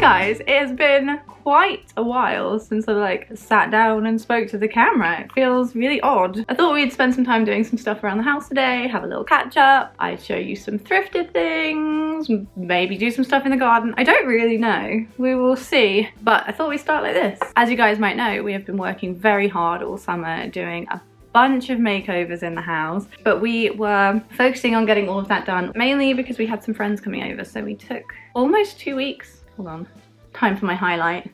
guys, it has been quite a while since I sat down and spoke to the camera. It feels really odd. I thought we'd spend some time doing some stuff around the house today, have a little catch up. I'd show you some thrifted things, maybe do some stuff in the garden. I don't really know. We will see. But I thought we'd start like this. As you guys might know, we have been working very hard all summer doing a bunch of makeovers in the house, but we were focusing on getting all of that done, mainly because we had some friends coming over. So we took almost 2 weeks. Hold on, time for my highlight.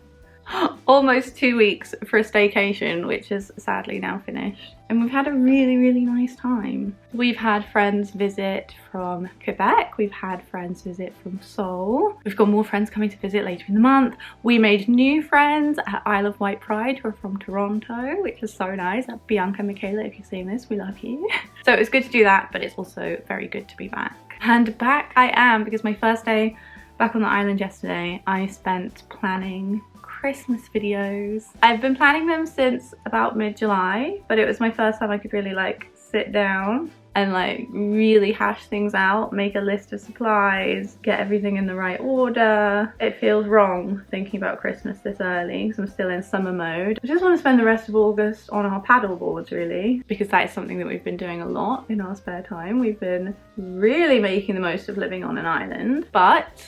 Almost 2 weeks for a staycation, which is sadly now finished. And we've had a really nice time. We've had friends visit from Quebec. We've had friends visit from Seoul. We've got more friends coming to visit later in the month. We made new friends at Isle of Wight Pride who are from Toronto, which is so nice. Bianca and Michaela, if you're seeing this, we love you. So it was good to do that, but it's also very good to be back. And back I am, because my first day back on the island yesterday, I spent planning Christmas videos. I've been planning them since about mid-July, but it was my first time I could really sit down and really hash things out, make a list of supplies, get everything in the right order. It feels wrong thinking about Christmas this early because I'm still in summer mode. I just want to spend the rest of August on our paddle boards really, because that is something that we've been doing a lot in our spare time. We've been really making the most of living on an island, but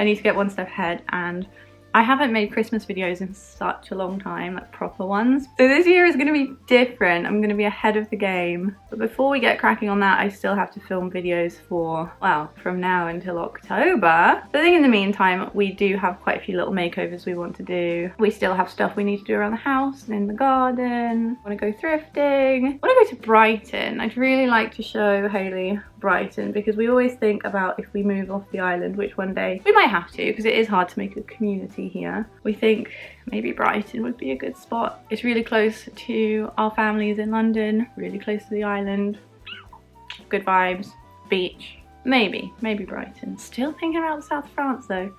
I need to get one step ahead, and I haven't made Christmas videos in such a long time, proper ones. So this year is going to be different. I'm going to be ahead of the game. But before we get cracking on that, I still have to film videos for, well, from now until October. So I think in the meantime, we do have quite a few little makeovers we want to do. We still have stuff we need to do around the house and in the garden. I want to go thrifting. I want to go to Brighton. I'd really like to show Hayley Brighton, because we always think about if we move off the island, which one day we might have to, because it is hard to make a community here. We think maybe Brighton would be a good spot. It's really close to our families in London, really close to the island, good vibes, beach, maybe Brighton. Still thinking about the south of France though.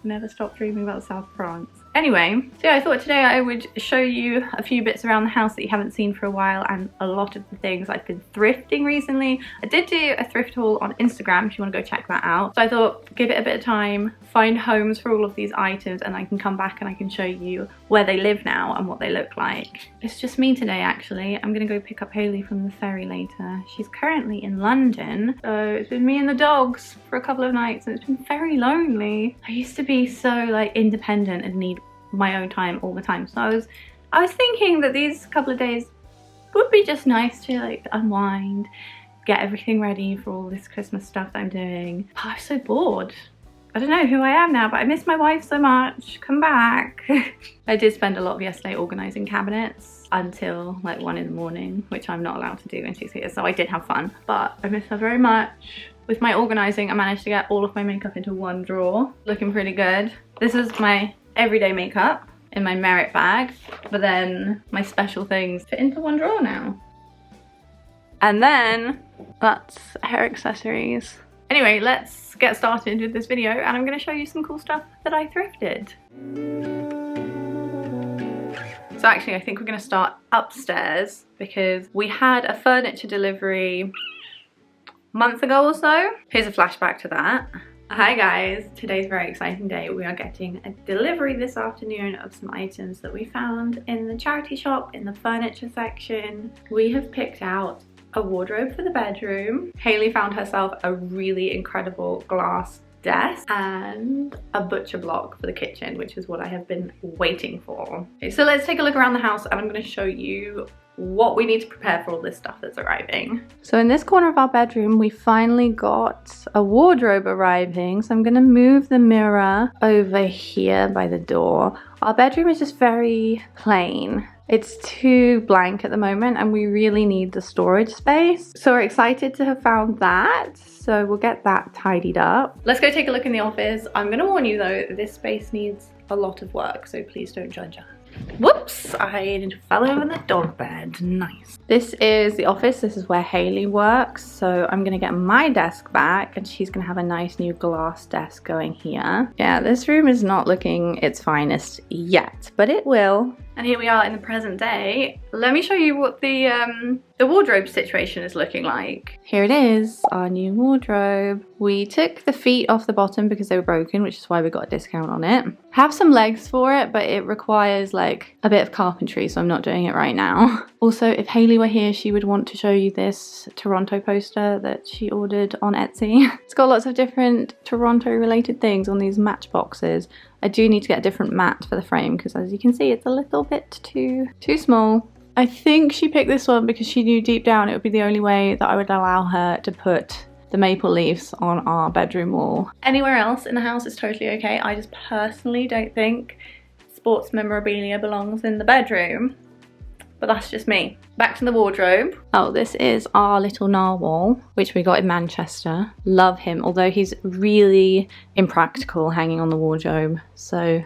Never stop dreaming about the south of France. Anyway, so yeah, I thought today I would show you a few bits around the house that you haven't seen for a while, and a lot of the things I've been thrifting recently. I did do a thrift haul on Instagram if you want to go check that out. So I thought, give it a bit of time, find homes for all of these items, and I can come back and I can show you where they live now and what they look like. It's just me today actually. I'm gonna go pick up Hayley from the ferry later. She's currently in London, so it's been me and the dogs for a couple of nights, and it's been very lonely. I used to be so independent and need my own time all the time, so I was thinking that these couple of days would be just nice to unwind, get everything ready for all this Christmas stuff that I'm doing. But I'm so bored. I don't know who I am now, but I miss my wife so much. Come back. I did spend a lot of yesterday organising cabinets until 1 in the morning, which I'm not allowed to do when she's here, so I did have fun, but I miss her very much. With my organising, I managed to get all of my makeup into one drawer, looking pretty good. This is my everyday makeup in my merit bag, but then my special things fit into one drawer now. And then that's hair accessories. Anyway, let's get started with this video, and I'm going to show you some cool stuff that I thrifted. So actually I think we're going to start upstairs, because we had a furniture delivery a month ago or so. Here's a flashback to that. Hi guys, today's a very exciting day. We are getting a delivery this afternoon of some items that we found in the charity shop in the furniture section. We have picked out a wardrobe for the bedroom. Hayley found herself a really incredible glass desk and a butcher block for the kitchen, which is what I have been waiting for. Okay, so let's take a look around the house, and I'm going to show you what we need to prepare for all this stuff that's arriving. So in this corner of our bedroom, we finally got a wardrobe arriving. So I'm going to move the mirror over here by the door. Our bedroom is just very plain. It's too blank at the moment, and we really need the storage space. So we're excited to have found that. So we'll get that tidied up. Let's go take a look in the office. I'm going to warn you though, this space needs a lot of work, so please don't judge us. Whoops, I fell over the dog bed. Nice. This is the office. This is where Hayley works. So I'm gonna get my desk back and she's gonna have a nice new glass desk going here. Yeah, this room is not looking its finest yet, but it will. And here we are in the present day. Let me show you what the wardrobe situation is looking like. Here it is, our new wardrobe. We took the feet off the bottom because they were broken, which is why we got a discount on it. Have some legs for it, but it requires like a bit of carpentry, so I'm not doing it right now. Also, if Hayley were here, she would want to show you this Toronto poster that she ordered on Etsy. It's got lots of different Toronto related things on these matchboxes. I do need to get a different mat for the frame because, as you can see, it's a little bit too small. I think she picked this one because she knew deep down it would be the only way that I would allow her to put the maple leaves on our bedroom wall. Anywhere else in the house is totally okay. I just personally don't think sports memorabilia belongs in the bedroom. But that's just me. Back to the wardrobe. Oh, this is our little narwhal, which we got in Manchester. Love him, although he's really impractical hanging on the wardrobe. So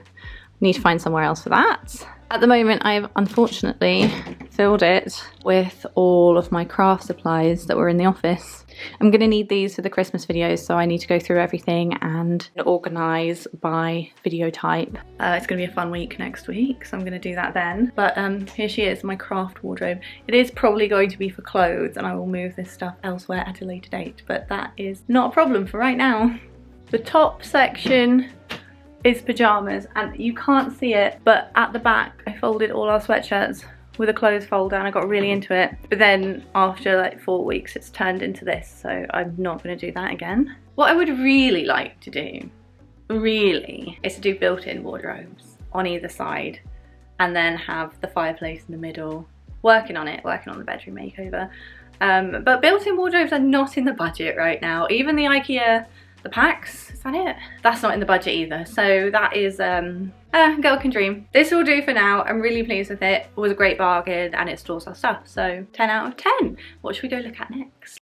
need to find somewhere else for that. At the moment, I've unfortunately filled it with all of my craft supplies that were in the office. I'm gonna need these for the Christmas videos, so I need to go through everything and organize by video type. It's gonna be a fun week next week, so I'm gonna do that then. But here she is, my craft wardrobe. It is probably going to be for clothes, and I will move this stuff elsewhere at a later date, but that is not a problem for right now. The top section is pajamas, and you can't see it, but at the back I folded all our sweatshirts with a clothes folder and I got really into it, but then after like 4 weeks it's turned into this, so I'm not going to do that again. What I would really like to do, really, is to do built-in wardrobes on either side and then have the fireplace in the middle. Working on the bedroom makeover. But built-in wardrobes are not in the budget right now. Even the IKEA, the packs, is that it? That's not in the budget either, so that is girl can dream. This will do for now. I'm really pleased with it. It was a great bargain and it stores our stuff, so 10 out of 10. What should we go look at next?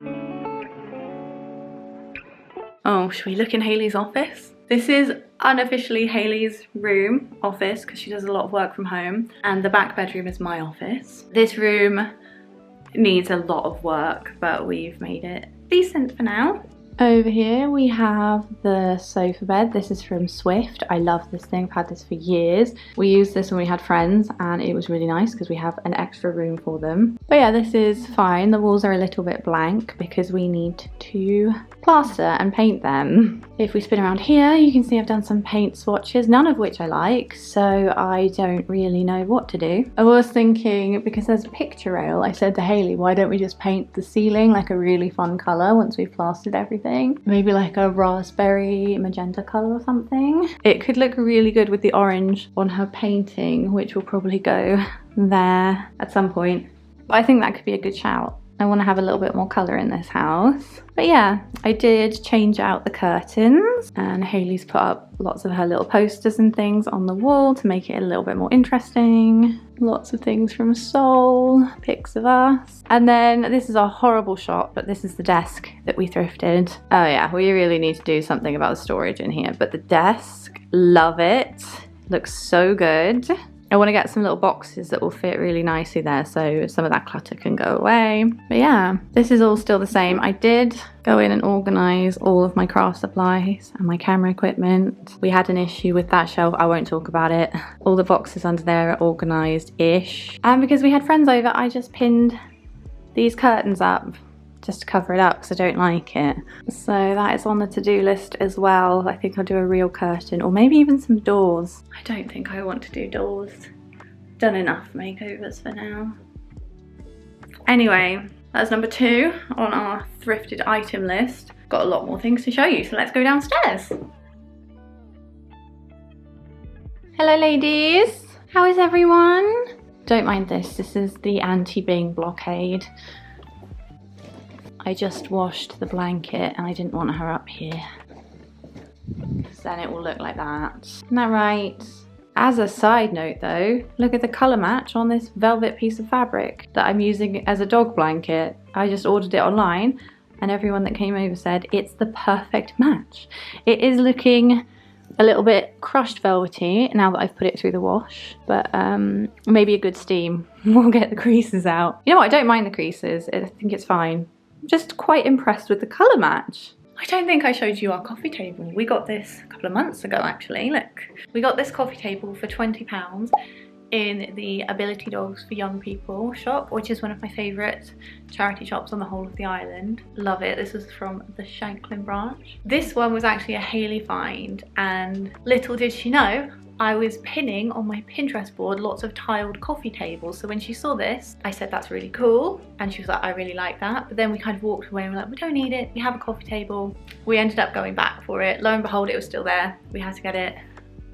Oh, should we look in Hayley's office? This is unofficially Hayley's room, office, because she does a lot of work from home, and the back bedroom is my office. This room needs a lot of work, but we've made it decent for now. Over here we have the sofa bed. This is from Swift. I love this thing. I've had this for years. We used this when we had friends and it was really nice because we have an extra room for them. But yeah, this is fine. The walls are a little bit blank because we need to plaster and paint them. If we spin around here, you can see I've done some paint swatches, none of which I like, so I don't really know what to do. I was thinking, because there's a picture rail, I said to Hayley, why don't we just paint the ceiling like a really fun colour once we've plastered everything? Maybe like a raspberry magenta colour or something. It could look really good with the orange on her painting, which will probably go there at some point. But I think that could be a good shout. I want to have a little bit more colour in this house. But yeah, I did change out the curtains, and Hayley's put up lots of her little posters and things on the wall to make it a little bit more interesting. Lots of things from Seoul, pics of us. And then this is a horrible shot, but this is the desk that we thrifted. Oh yeah, we really need to do something about the storage in here, but the desk, love it. Looks so good. I want to get some little boxes that will fit really nicely there so some of that clutter can go away. But yeah, this is all still the same. I did go in and organise all of my craft supplies and my camera equipment. We had an issue with that shelf, I won't talk about it. All the boxes under there are organised-ish. And because we had friends over, I just pinned these curtains up just to cover it up because I don't like it. So that is on the to-do list as well. I think I'll do a real curtain or maybe even some doors. I don't think I want to do doors. Done enough makeovers for now. Anyway, that's number 2 on our thrifted item list. Got a lot more things to show you, so let's go downstairs. Hello ladies, how is everyone? Don't mind this, this is the anti-Bing blockade. I just washed the blanket and I didn't want her up here. So then it will look like that. Isn't that right? As a side note though, look at the colour match on this velvet piece of fabric that I'm using as a dog blanket. I just ordered it online and everyone that came over said it's the perfect match. It is looking a little bit crushed velvety now that I've put it through the wash, but maybe a good steam will get the creases out. You know what, I don't mind the creases, I think it's fine. I'm just quite impressed with the colour match. I don't think I showed you our coffee table. We got this a couple of months ago actually, look. We got this coffee table for £20 in the Ability Dogs for Young People shop, which is one of my favourite charity shops on the whole of the island. Love it. This was from the Shanklin branch. This one was actually a Hayley find, and little did she know, I was pinning on my Pinterest board lots of tiled coffee tables. So when she saw this, I said that's really cool, and she was like, I really like that. But then we kind of walked away and we're like, we don't need it, we have a coffee table. We ended up going back for it. Lo and behold, it was still there. We had to get it.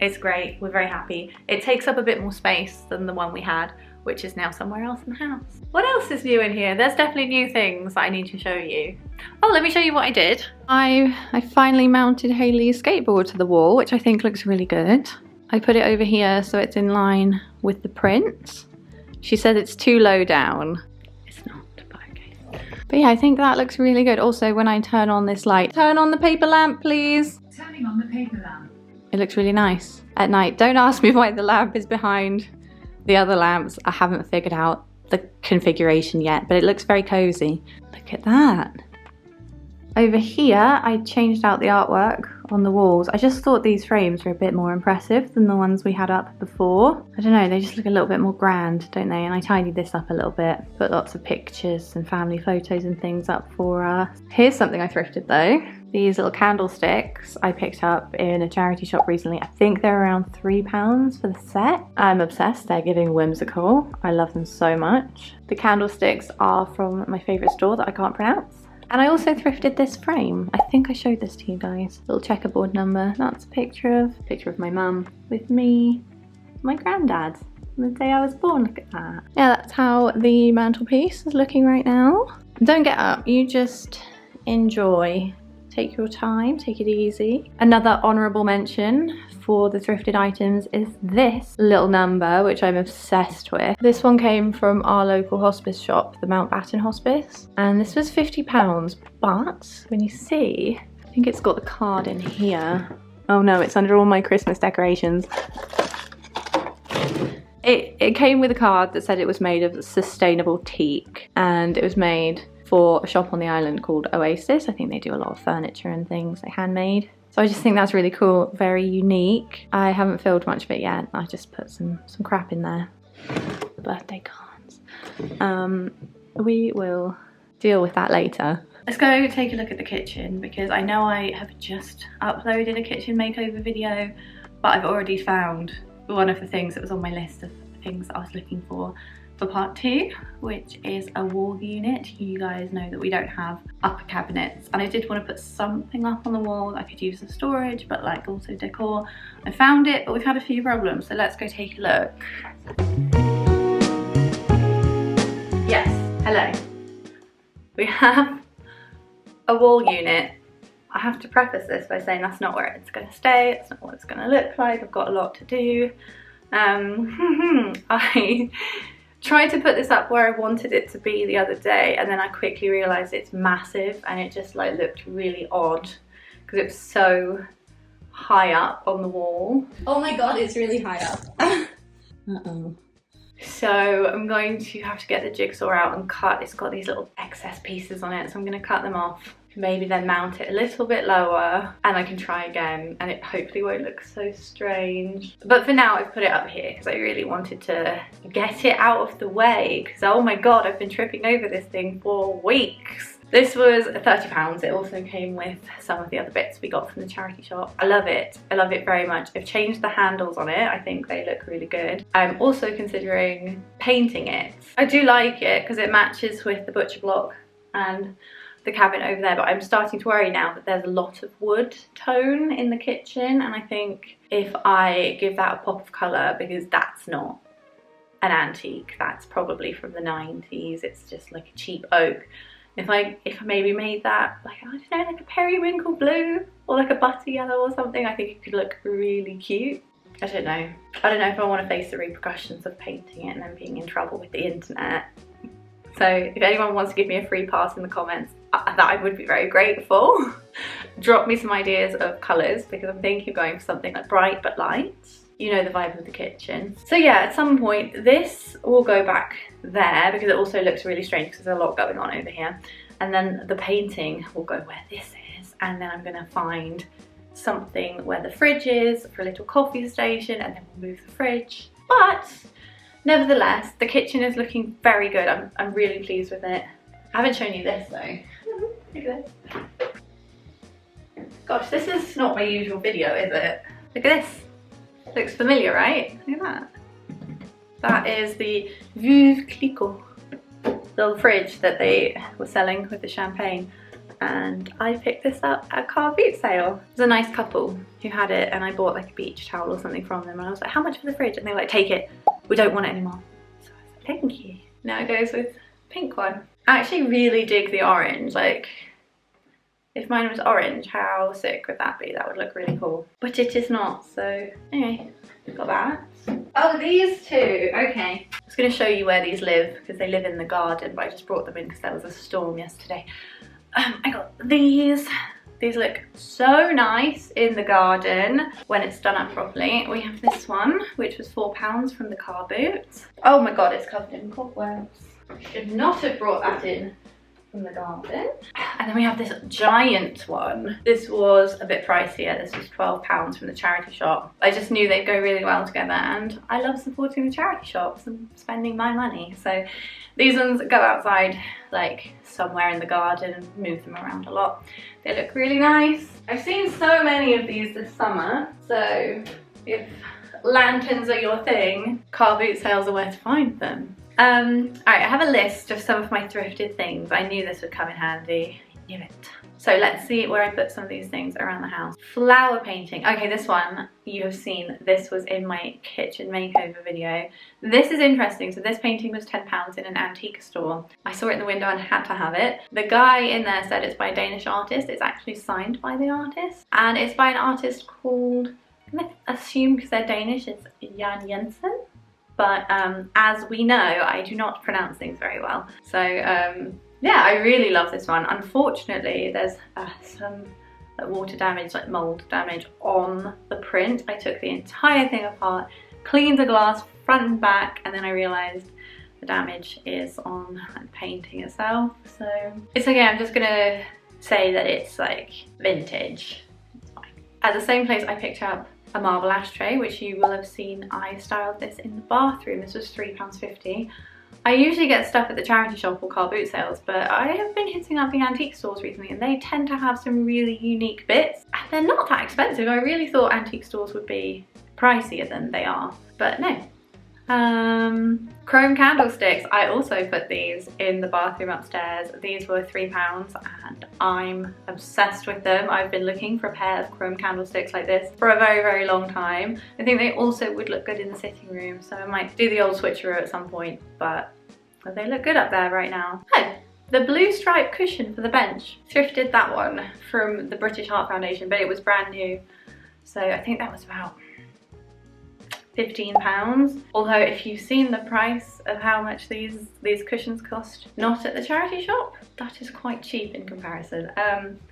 It's great, we're very happy. It takes up a bit more space than the one we had, which is now somewhere else in the house. What else is new in here? There's definitely new things that I need to show you. Oh, let me show you what I did. I finally mounted Hayley's skateboard to the wall, which I think looks really good. I put it over here so it's in line with the print. She said it's too low down. It's not, but okay. But yeah, I think that looks really good. Also, when I turn on this light, turn on the paper lamp, please. Turning on the paper lamp. It looks really nice at night. Don't ask me why the lamp is behind the other lamps. I haven't figured out the configuration yet, but it looks very cozy. Look at that. Over here, I changed out the artwork on the walls. I just thought these frames were a bit more impressive than the ones we had up before. I don't know, they just look a little bit more grand, don't they? And I tidied this up a little bit. Put lots of pictures and family photos and things up for us. Here's something I thrifted though. These little candlesticks I picked up in a charity shop recently. I think they're around £3 for the set. I'm obsessed, they're giving whimsical. I love them so much. The candlesticks are from my favourite store that I can't pronounce. And I also thrifted this frame. I think I showed this to you guys. Little checkerboard number. That's a picture of my mum with me, my granddad, the day I was born. Look at that. Yeah, that's how the mantelpiece is looking right now. Don't get up, you just enjoy. Take your time, take it easy. Another honourable mention for the thrifted items is this little number, which I'm obsessed with. This one came from our local hospice shop, the Mountbatten Hospice, and this was £50, but when you see, I think it's got the card in here. Oh no, it's under all my Christmas decorations. It came with a card that said it was made of sustainable teak, and it was made for a shop on the island called Oasis. I think they do a lot of furniture and things, like handmade. So I just think that's really cool, very unique. I haven't filled much of it yet. I just put some crap in there. Birthday cards. We will deal with that later. Let's go take a look at the kitchen, because I know I have just uploaded a kitchen makeover video, but I've already found one of the things that was on my list of things that I was looking for part 2, which is a wall unit. You guys know that we don't have upper cabinets, and I did want to put something up on the wall that I could use as storage, but like also decor. I found it, but we've had a few problems, so let's go take a look. Yes, hello. We have a wall unit. I have to preface this by saying that's not where it's going to stay, it's not what it's going to look like. I've got a lot to do. I tried to put this up where I wanted it to be the other day, and then I quickly realised it's massive, and it just like looked really odd because it was so high up on the wall. Oh my god, it's really high up. Uh-oh. So I'm going to have to get the jigsaw out and cut. It's got these little excess pieces on it, so I'm going to cut them off. Maybe then mount it a little bit lower, and I can try again, and it hopefully won't look so strange. But for now I've put it up here because I really wanted to get it out of the way, because oh my god, I've been tripping over this thing for weeks. This was £30. It also came with some of the other bits we got from the charity shop. I love it. I love it very much. I've changed the handles on it. I think they look really good. I'm also considering painting it. I do like it because it matches with the butcher block and the cabin over there, but I'm starting to worry now that there's a lot of wood tone in the kitchen, and I think if I give that a pop of colour, because that's not an antique, that's probably from the 90s, it's just like a cheap oak. If I maybe made that like, I don't know, like a periwinkle blue or like a butter yellow or something, I think it could look really cute. I don't know. I don't know if I want to face the repercussions of painting it and then being in trouble with the internet So if anyone wants to give me a free pass in the comments, that I would be very grateful. Drop me some ideas of colours, because I'm thinking of going for something like bright but light. You know the vibe of the kitchen. So yeah, at some point this will go back there, because it also looks really strange because there's a lot going on over here. And then the painting will go where this is, and then I'm gonna find something where the fridge is for a little coffee station, and then we'll move the fridge. But nevertheless, the kitchen is looking very good. I'm really pleased with it. I haven't shown you this though. Look at this. Gosh, this is not my usual video, is it? Look at this. Looks familiar, right? Look at that. That is the Veuve Clicquot little fridge that they were selling with the champagne. And I picked this up at a car boot sale. There's a nice couple who had it, and I bought like a beach towel or something from them. And I was like, how much for the fridge? And they were like, take it. We don't want it anymore. So I was like, thank you. Now it goes with pink one. I actually really dig the orange. Like, if mine was orange, how sick would that be? That would look really cool. But it is not, so anyway, got that. Oh, these two, okay. I was gonna show you where these live, because they live in the garden, but I just brought them in because there was a storm yesterday. I got these. These look so nice in the garden when it's done up properly. We have this one, which was £4 from the car boot. Oh my god, it's covered in cobwebs. I should not have brought that in from the garden. And then we have this giant one. This was a bit pricier. This was £12 from the charity shop. I just knew they'd go really well together, and I love supporting the charity shops and spending my money. So these ones go outside, like somewhere in the garden, and move them around a lot. They look really nice. I've seen so many of these this summer, so if lanterns are your thing, car boot sales are where to find them. Alright, I have a list of some of my thrifted things. I knew this would come in handy. I knew it. So let's see where I put some of these things around the house. Flower painting. Okay, this one you have seen. This was in my kitchen makeover video. This is interesting. So this painting was £10 in an antique store. I saw it in the window and had to have it. The guy in there said it's by a Danish artist. It's actually signed by the artist. And it's by an artist called, I'm going to assume because they're Danish, it's Jan Jensen. But as we know, I do not pronounce things very well. So yeah, I really love this one. Unfortunately, there's some water damage, like mold damage on the print. I took the entire thing apart, cleaned the glass front and back, and then I realized the damage is on the painting itself. So it's okay, I'm just gonna say that it's like vintage. It's fine. At the same place, I picked up a marble ashtray, which you will have seen I styled this in the bathroom. This was £3.50. I usually get stuff at the charity shop or car boot sales, but I have been hitting up the antique stores recently, and they tend to have some really unique bits, and they're not that expensive. I really thought antique stores would be pricier than they are, but no. Chrome candlesticks. I also put these in the bathroom upstairs. These were £3 and I'm obsessed with them. I've been looking for a pair of chrome candlesticks like this for a very, very long time. I think they also would look good in the sitting room, so I might do the old switcheroo at some point, but they look good up there right now. Oh, the blue stripe cushion for the bench. Thrifted that one from the British Heart Foundation, but it was brand new. So I think that was about £15. Although if you've seen the price of how much these cushions cost, not at the charity shop, that is quite cheap in comparison.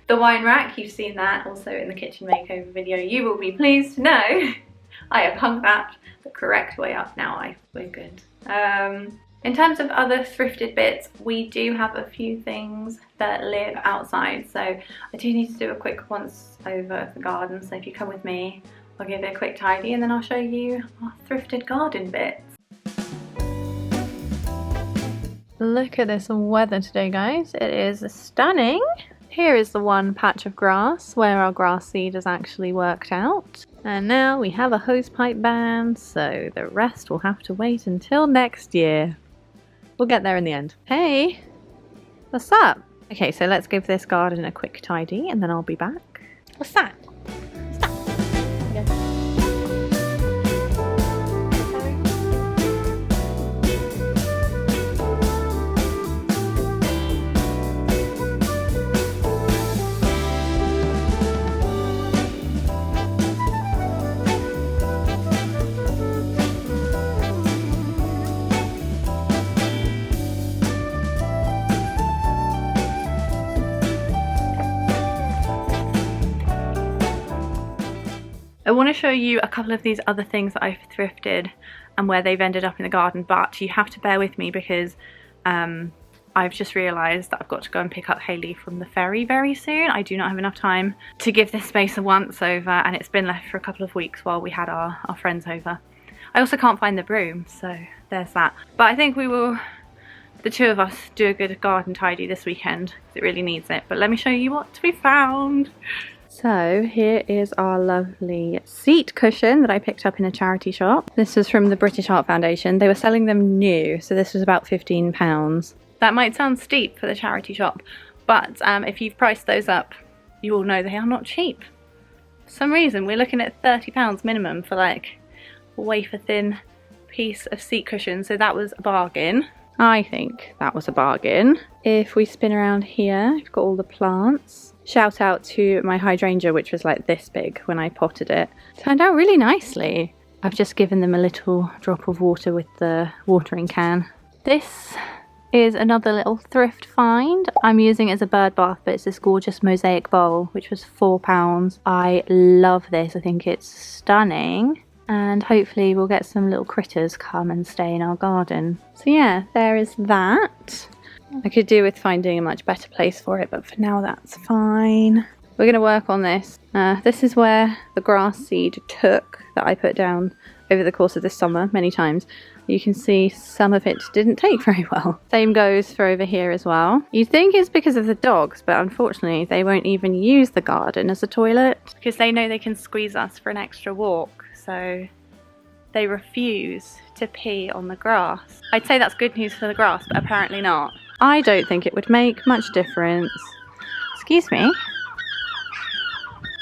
The wine rack, you've seen that also in the kitchen makeover video. You will be pleased to know I have hung that the correct way up now. We're good. In terms of other thrifted bits, we do have a few things that live outside, so I do need to do a quick once over of the garden. So if you come with me, I'll give it a quick tidy and then I'll show you our thrifted garden bits. Look at this weather today, guys. It is stunning. Here is the one patch of grass where our grass seed has actually worked out. And now we have a hosepipe ban, so the rest will have to wait until next year. We'll get there in the end. Hey, what's up? Okay, so let's give this garden a quick tidy and then I'll be back. What's that? want to show you a couple of these other things that I've thrifted and where they've ended up in the garden, but you have to bear with me because I've just realised that I've got to go and pick up Hayley from the ferry very soon. I do not have enough time to give this space a once over, and it's been left for a couple of weeks while we had our friends over. I also can't find the broom, so there's that. But I think we will, the two of us, do a good garden tidy this weekend because it really needs it. But let me show you what we found. So here is our lovely seat cushion that I picked up in a charity shop. This was from the British Art Foundation. They were selling them new, so this was about £15. That might sound steep for the charity shop, but if you've priced those up, you all know they are not cheap. For some reason, we're looking at £30 minimum for like a wafer thin piece of seat cushion, so that was a bargain. I think that was a bargain. If we spin around here, we've got all the plants. Shout out to my hydrangea, which was like this big when I potted it. Turned out really nicely. I've just given them a little drop of water with the watering can. This is another little thrift find. I'm using it as a bird bath, but it's this gorgeous mosaic bowl, which was £4. I love this. I think it's stunning. And hopefully we'll get some little critters come and stay in our garden. So yeah, there is that. I could do with finding a much better place for it, but for now that's fine. We're going to work on this. This is where the grass seed took that I put down over the course of this summer many times. You can see some of it didn't take very well. Same goes for over here as well. You'd think it's because of the dogs, but unfortunately they won't even use the garden as a toilet because they know they can squeeze us for an extra walk. So they refuse to pee on the grass. I'd say that's good news for the grass, but apparently not. I don't think it would make much difference. Excuse me.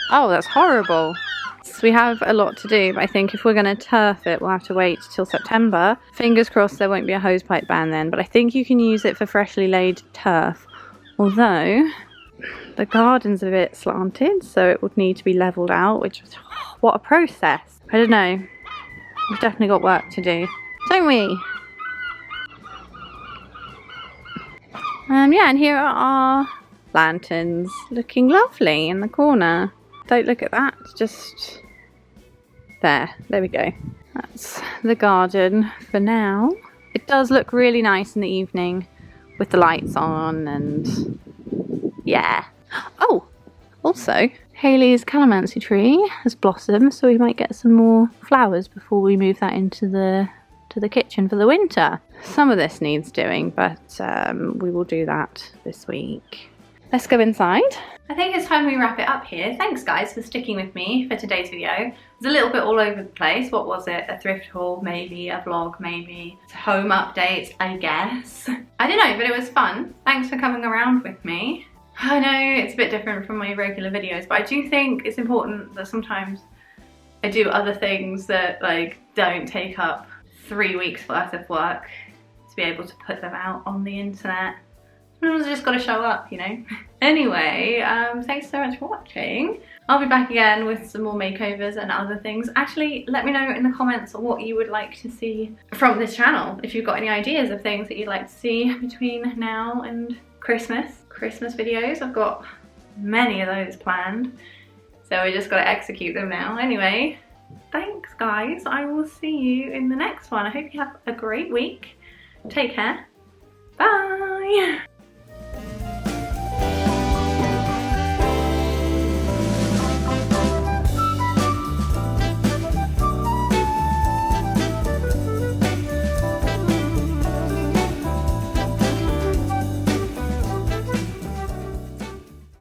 Oh, that's horrible. So we have a lot to do, but I think if we're going to turf it, we'll have to wait till September. Fingers crossed there won't be a hosepipe ban then, but I think you can use it for freshly laid turf. Although the garden's a bit slanted, so it would need to be levelled out, which is, what a process. I don't know. We've definitely got work to do, don't we? Yeah, and here are our lanterns looking lovely in the corner. Don't look at that, just there we go. That's the garden for now. It does look really nice in the evening with the lights on and yeah. Oh, also Hayley's calamansi tree has blossomed, so we might get some more flowers before we move that into the kitchen for the winter. Some of this needs doing, but we will do that this week. Let's go inside. I think it's time we wrap it up here. Thanks guys for sticking with me for today's video. It was a little bit all over the place. What was it? A thrift haul, maybe, a vlog, maybe. It's a home update, I guess. I don't know, but it was fun. Thanks for coming around with me. I know it's a bit different from my regular videos, but I do think it's important that sometimes I do other things that like don't take up 3 weeks worth of work to be able to put them out on the internet. Sometimes I just gotta show up, you know? Anyway, thanks so much for watching. I'll be back again with some more makeovers and other things. Actually, let me know in the comments what you would like to see from this channel. If you've got any ideas of things that you'd like to see between now and Christmas videos. I've got many of those planned, so we just got to execute them now. Anyway, thanks guys. I will see you in the next one. I hope you have a great week. Take care. Bye.